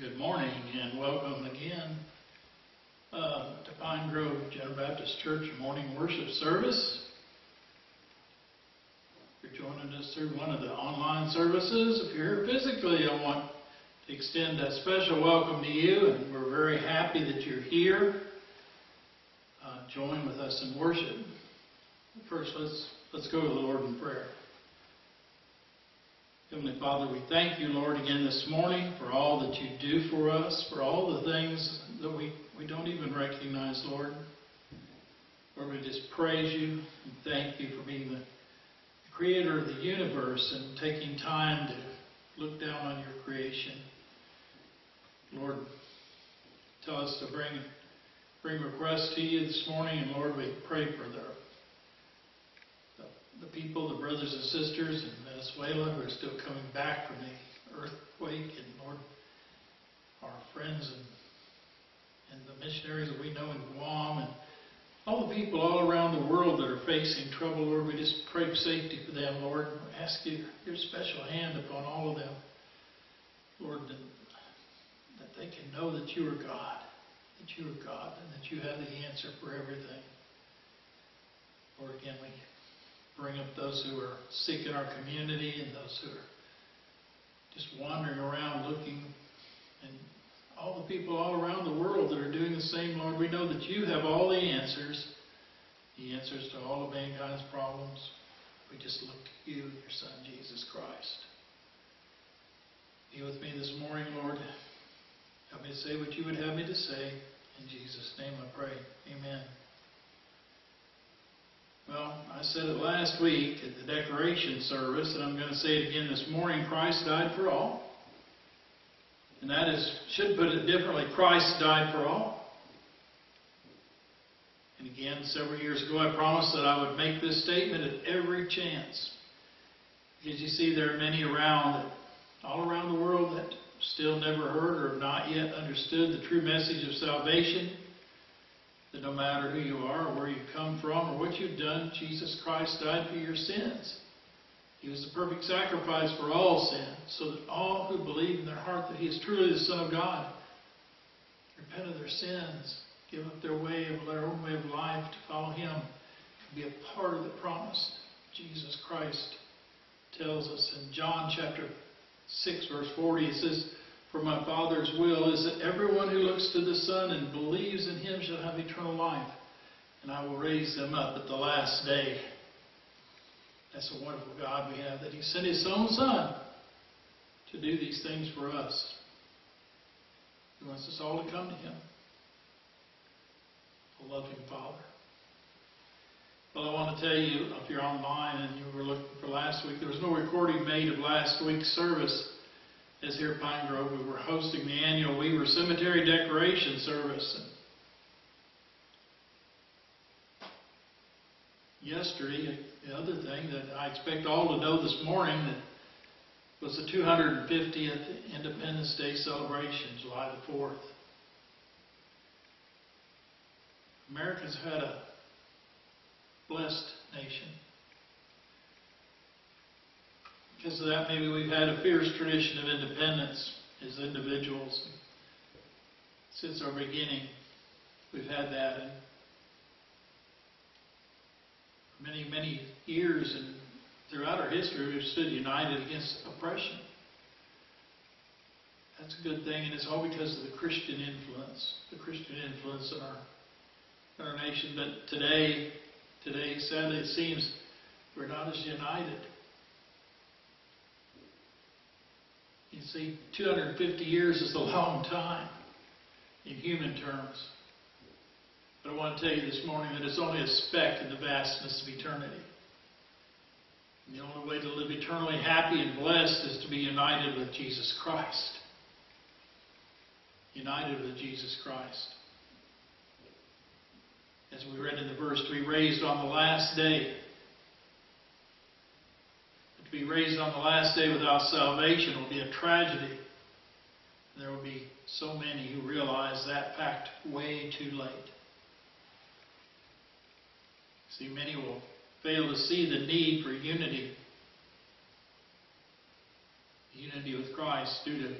Good morning and welcome again to Pine Grove General Baptist Church morning worship service. If you're joining us through one of the online services, if you're here physically, I want to extend a special welcome to you, and we're very happy that you're here. Join with us in worship. First, let's go to the Lord in prayer. Heavenly Father, we thank you, Lord, again this morning for all that you do for us, for all the things that we don't even recognize, Lord. Lord, we just praise you and thank you for being the creator of the universe and taking time to look down on your creation. Lord, tell us to bring requests to you this morning, and Lord, we pray for the people, the brothers and sisters in Venezuela who are still coming back from the earthquake, and Lord, our friends and the missionaries that we know in Guam, and all the people all around the world that are facing trouble. Lord, we just pray for safety for them, Lord, and we ask you your special hand upon all of them, Lord, that they can know that you are God, and that you have the answer for everything. Lord, again, we bring up those who are sick in our community and those who are just wandering around looking, and all the people all around the world that are doing the same. Lord, we know that you have all the answers to all of mankind's problems. We just look to you and your Son, Jesus Christ. Be with me this morning, Lord. Help me to say what you would have me to say. In Jesus' name I pray. Amen. Well, I said it last week at the decoration service, and I'm going to say it again this morning. Christ died for all. And that should put it differently, Christ died for all. And again, several years ago, I promised that I would make this statement at every chance. Because you see, there are many all around the world that still never heard or have not yet understood the true message of salvation. That no matter who you are or where you come from or what you've done, Jesus Christ died for your sins. He was the perfect sacrifice for all sin, so that all who believe in their heart that he is truly the Son of God, repent of their sins, give up their own way of life to follow him, can be a part of the promise. Jesus Christ tells us in John chapter 6, verse 40, it says, "For my Father's will is that everyone who looks to the Son and believes in him shall have eternal life, and I will raise them up at the last day." That's a wonderful God we have, that he sent his own Son to do these things for us. He wants us all to come to him, a loving Father. Well, I want to tell you, if you're online and you were looking for last week, there was no recording made of last week's service. As here at Pine Grove, we were hosting the annual Weaver Cemetery decoration service. And yesterday, the other thing that I expect all to know this morning, that was the 250th Independence Day celebration, July the 4th. America's had a blessed nation. Because of that, maybe we've had a fierce tradition of independence as individuals. Since our beginning, we've had that. And for many, many years and throughout our history, we've stood united against oppression. That's a good thing, and it's all because of the Christian influence in our nation. But today, sadly, it seems we're not as united. You see, 250 years is a long time in human terms. But I want to tell you this morning that it's only a speck in the vastness of eternity. And the only way to live eternally happy and blessed is to be united with Jesus Christ. United with Jesus Christ. As we read in the verse, to be raised on the last day. To be raised on the last day without salvation will be a tragedy. There will be so many who realize that fact way too late. See, many will fail to see the need for unity. Unity with Christ due to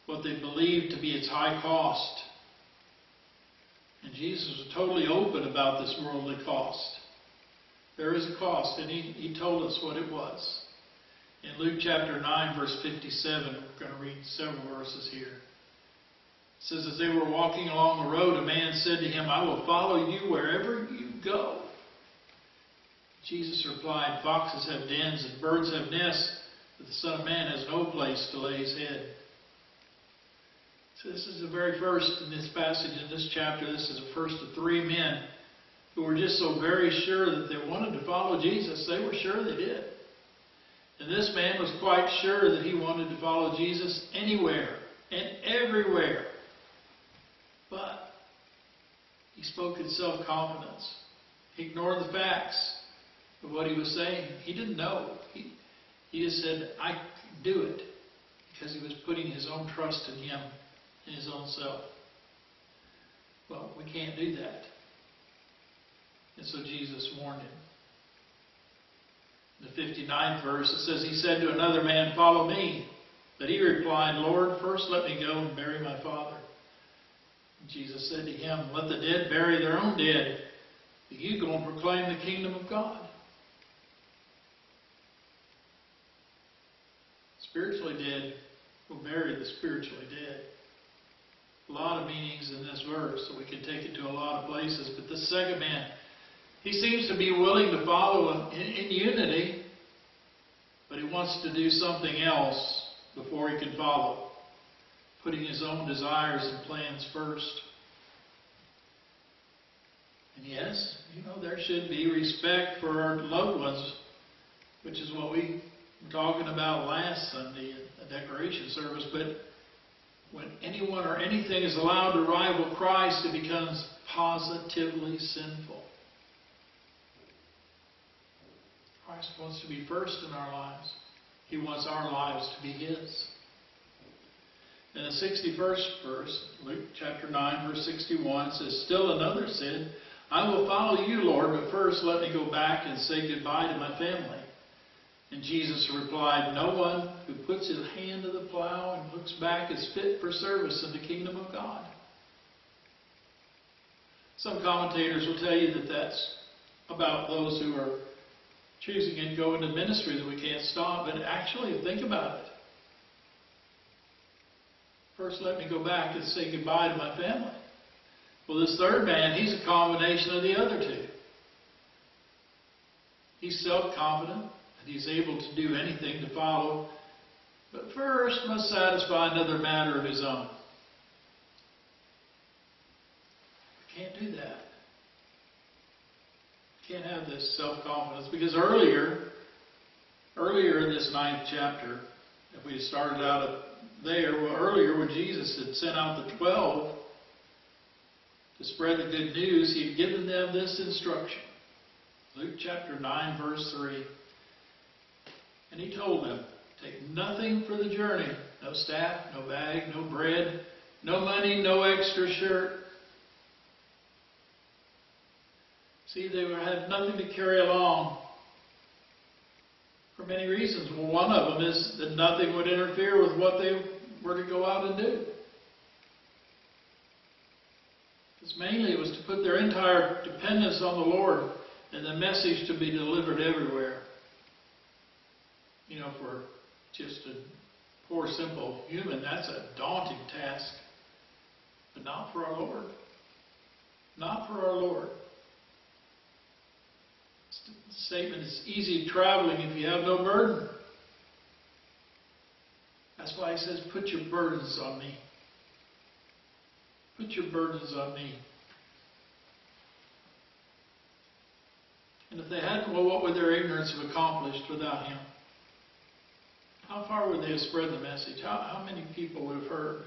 what they believed to be its high cost. And Jesus was totally open about this worldly cost. There is a cost, and he told us what it was. In Luke chapter 9, verse 57, we're going to read several verses here. It says, as they were walking along the road, a man said to him, I will follow you wherever you go. Jesus replied, foxes have dens and birds have nests, but the Son of Man has no place to lay his head. So this is the very first in this passage, in this chapter. This is the first of three men who were just so very sure that they wanted to follow Jesus. They were sure they did. And this man was quite sure that he wanted to follow Jesus anywhere and everywhere. But he spoke in self-confidence. He ignored the facts of what he was saying. He didn't know. He just said, I can do it, because he was putting his own trust in him, in his own self. Well, we can't do that. And so Jesus warned him. In the 59th verse, it says, he said to another man, follow me. But he replied, Lord, first let me go and bury my father. And Jesus said to him, let the dead bury their own dead, but you go and proclaim the kingdom of God. Spiritually dead will bury the spiritually dead. A lot of meanings in this verse, so we can take it to a lot of places. But the second man, he seems to be willing to follow in unity, but he wants to do something else before he can follow, putting his own desires and plans first. And yes, there should be respect for our loved ones, which is what we were talking about last Sunday at the decoration service. But when anyone or anything is allowed to rival Christ, it becomes positively sinful. Christ wants to be first in our lives. He wants our lives to be His. In the 61st verse, Luke chapter 9, verse 61, says, still another said, I will follow you, Lord, but first let me go back and say goodbye to my family. And Jesus replied, no one who puts his hand to the plow and looks back is fit for service in the kingdom of God. Some commentators will tell you that that's about those who are choosing and go into ministry, that we can't stop. But actually, think about it. First, let me go back and say goodbye to my family. Well, this third man, he's a combination of the other two. He's self-confident that he's able to do anything to follow, but first must satisfy another matter of his own. Can't do that. Can't have this self-confidence, because earlier in this 9th chapter, if we started out there, earlier when Jesus had sent out the 12 to spread the good news, he had given them this instruction. Luke chapter 9, verse 3. And he told them, take nothing for the journey. No staff, no bag, no bread, no money, no extra shirt. See, they would have nothing to carry along for many reasons. Well, one of them is that nothing would interfere with what they were to go out and do. Because mainly it was to put their entire dependence on the Lord and the message to be delivered everywhere. For just a poor, simple human, that's a daunting task. But not for our Lord. Not for our Lord. The statement is easy traveling if you have no burden. That's why he says, put your burdens on me. Put your burdens on me. And if they hadn't, well, what would their ignorance have accomplished without him? How far would they have spread the message? How many people would have heard?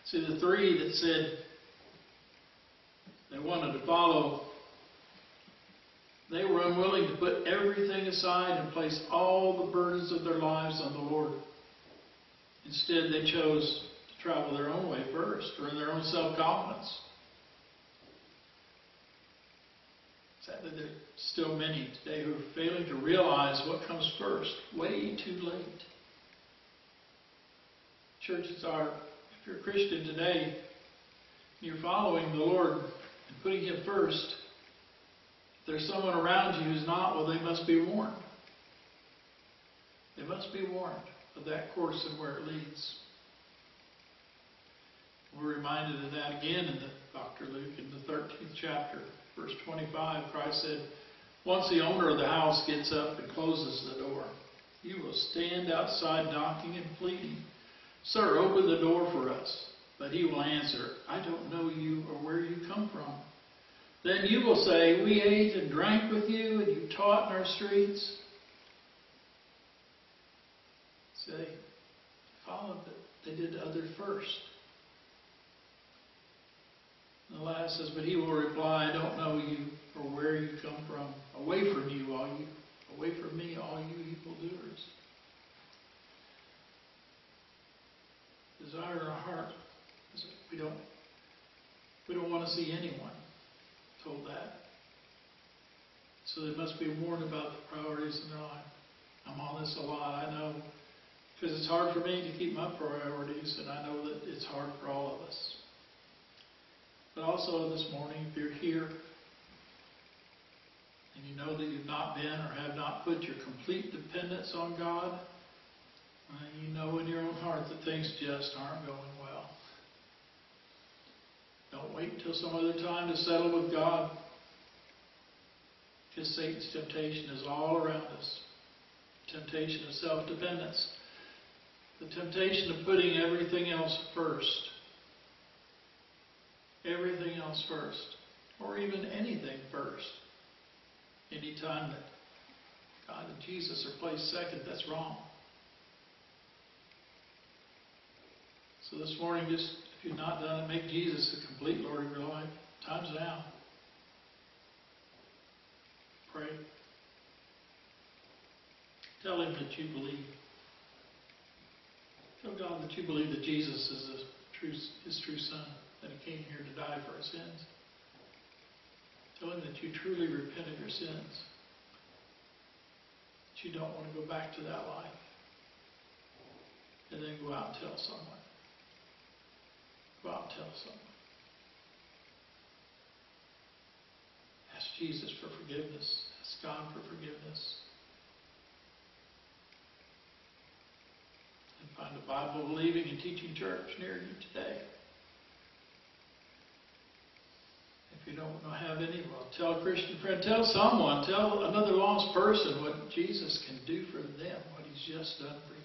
See, the three that said they wanted to follow, they were unwilling to put everything aside and place all the burdens of their lives on the Lord. Instead, they chose to travel their own way first, or in their own self-confidence. Sadly, there are still many today who are failing to realize what comes first, way too late. Churches are, if you're a Christian today, you're following the Lord and putting Him first. If there's someone around you who's not, well, they must be warned. They must be warned of that course and where it leads. We're reminded of that again in Dr. Luke in the 13th chapter, verse 25. Christ said, once the owner of the house gets up and closes the door, you will stand outside knocking and pleading, Sir, open the door for us. But he will answer, I don't know you or where you come from. Then you will say, we ate and drank with you, and you taught in our streets. Say, followed it. They did to others first. And the last says, but he will reply, I don't know you or where you come from. Away from me, all you evildoers. Desire in our heart is that we don't want to see anyone told that. So they must be warned about the priorities in their life. I'm on this a lot, I know, because it's hard for me to keep my priorities, and I know that it's hard for all of us. But also this morning, if you're here and you know that you've not been or have not put your complete dependence on God, and you know in your own heart that things just aren't going well. Don't wait until some other time to settle with God, because Satan's temptation is all around us. Temptation of self-dependence. The temptation of putting everything else first. Everything else first. Or even anything first. Any time that God and Jesus are placed second, that's wrong. So this morning, just if you've not done it, make Jesus the complete Lord of your life. Time's now. Pray. Tell Him that you believe. Tell God that you believe that Jesus is His true Son, that He came here to die for our sins. Tell Him that you truly repent of your sins, that you don't want to go back to that life, and then go out and tell someone. Go out and tell someone. Ask Jesus for forgiveness. Ask God for forgiveness. And find a Bible-believing and teaching church near you today. If you don't have any, well, tell a Christian friend, tell someone, tell another lost person what Jesus can do for them, what He's just done for you.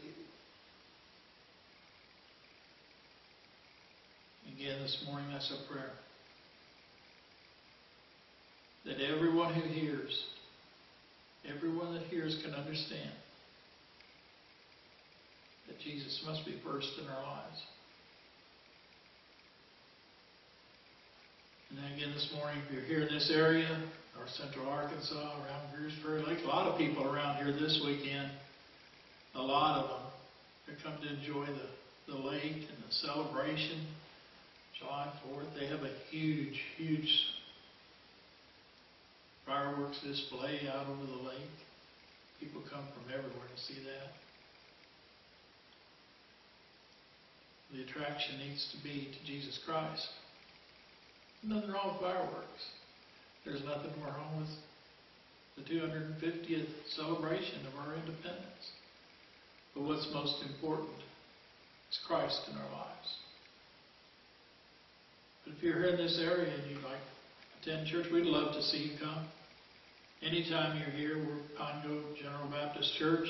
Again, this morning, that's a prayer. That everyone who hears, everyone that hears can understand that Jesus must be first in our lives. And then again this morning, if you're here in this area, North Central Arkansas, around Greers Ferry Lake, a lot of people around here this weekend, a lot of them, they come to enjoy the lake and the celebration. July 4th, they have a huge, huge fireworks display out over the lake. People come from everywhere to see that. The attraction needs to be to Jesus Christ. There's nothing wrong with fireworks. There's nothing wrong with the 250th celebration of our independence. But what's most important is Christ in our lives. But if you're here in this area and you'd like to attend church, we'd love to see you come. Anytime you're here, we're Pine Grove General Baptist Church.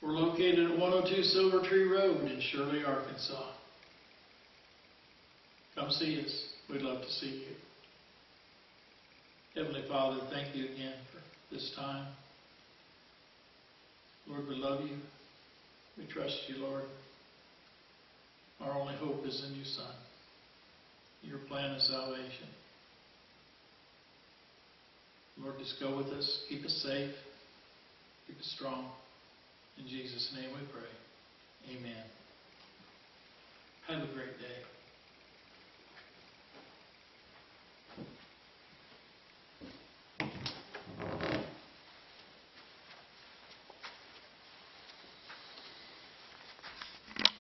We're located at 102 Silver Tree Road in Shirley, Arkansas. Come see us. We'd love to see you. Heavenly Father, thank you again for this time. Lord, we love you. We trust you, Lord. Our only hope is in you, Son. Your plan of salvation. Lord, just go with us. Keep us safe. Keep us strong. In Jesus' name we pray. Amen. Have a great day.